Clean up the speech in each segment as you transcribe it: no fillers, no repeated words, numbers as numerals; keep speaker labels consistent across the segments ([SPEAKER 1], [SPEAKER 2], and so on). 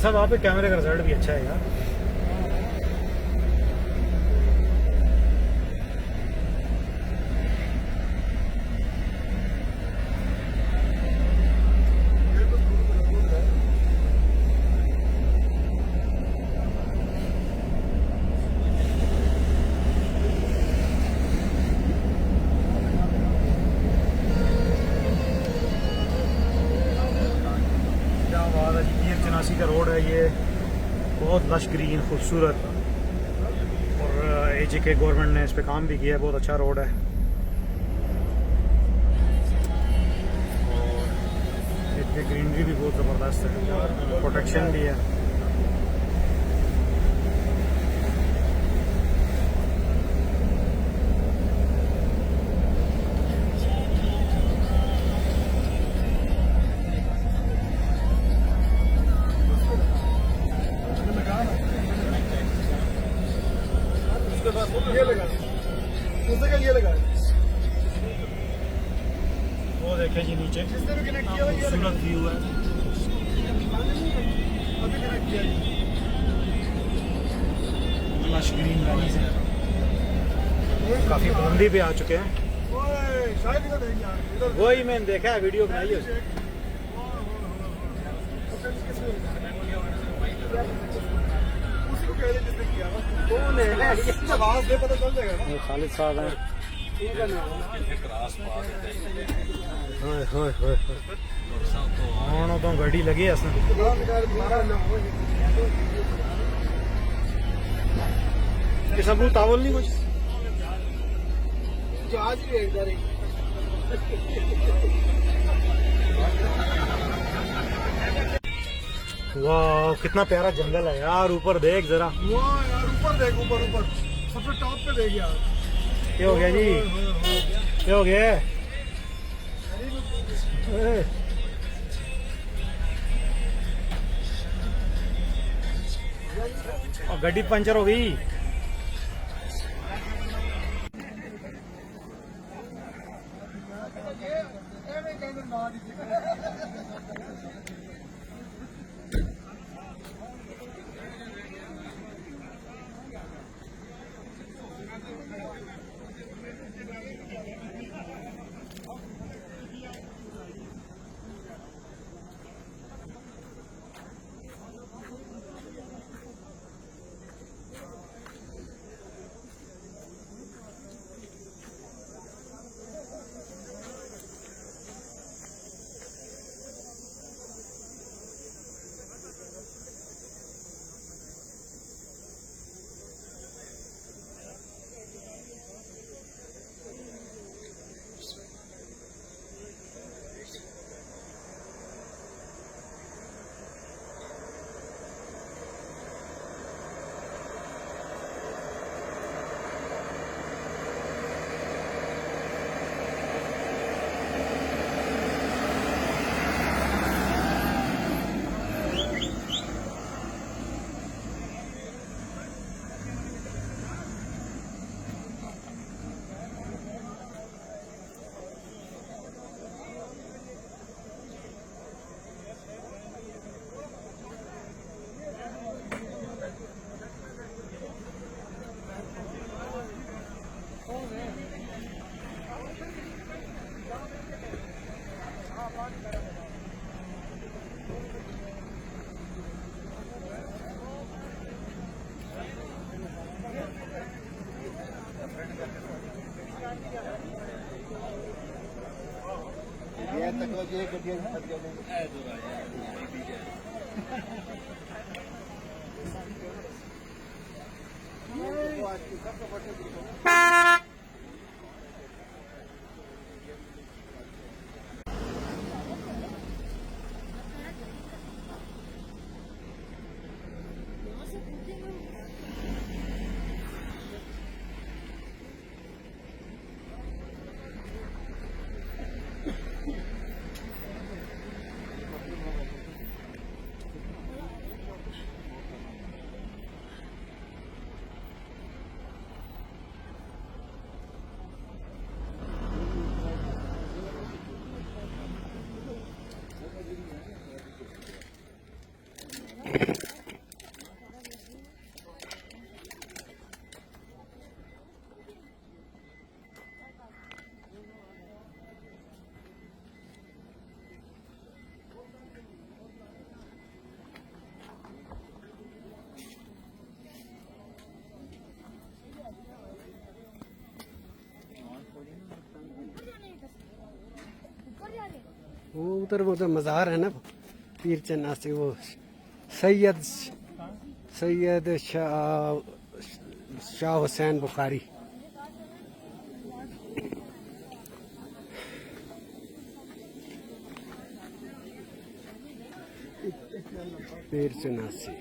[SPEAKER 1] अच्छा वहाँ पे कैमरे का रिजल्ट भी अच्छा है यार। चनासी का रोड है ये, बहुत लश ग्रीन खूबसूरत, और AJK गवर्नमेंट ने इस पे काम भी किया है, बहुत अच्छा रोड है। और इसमें ग्रीनरी भी बहुत ज़बरदस्त है, प्रोटेक्शन भी है।
[SPEAKER 2] ये लगा, ये लगा,
[SPEAKER 1] वो देखे जी नीचे
[SPEAKER 2] जिसने भी कनेक्ट किया
[SPEAKER 1] खूबसूरत व्यू है।
[SPEAKER 2] अभी कनेक्ट किया
[SPEAKER 1] लश ग्रीन वैलीज है, काफ़ी बुलंदी पे आ चुके हैं।
[SPEAKER 2] शायद इधर नहीं यार,
[SPEAKER 1] वही मैंने देखा है, वीडियो बनाई है।
[SPEAKER 2] उसी को कह रहे जिसने किया ना, कौन है आवाज दे पता चल जाएगा ना।
[SPEAKER 1] ये खालिद साहब हैं। होए होए होए होए, तो गाड़ी लगी है इसमें। ये सब तावल नहीं कुछ
[SPEAKER 2] जहाज भी है इधर ही।
[SPEAKER 1] वाह कितना प्यारा जंगल है यार, ऊपर देख जरा।
[SPEAKER 2] वाह यार ऊपर देख, ऊपर ऊपर सबसे टॉप पे देख यार।
[SPEAKER 1] क्या हो गया जी, क्या हो गया? और गाड़ी पंचर हो गई।
[SPEAKER 3] वो उधर मज़ार है ना पीर चन्नासी, वो सैयद सैयद शाह हुसैन बुखारी। पीर चन्नासी।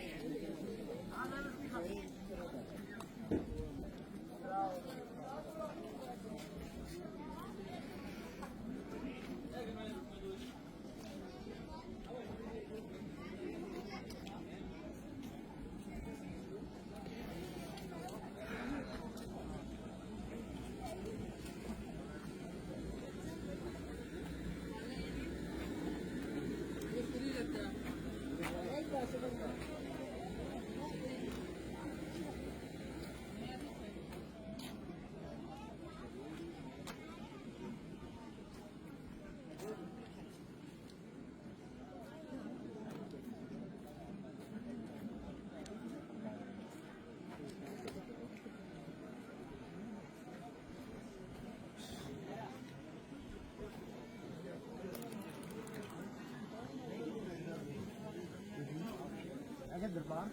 [SPEAKER 2] दरबार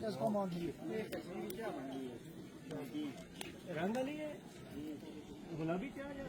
[SPEAKER 2] किसको मान दिए रंग नहीं है गुलाबी क्या है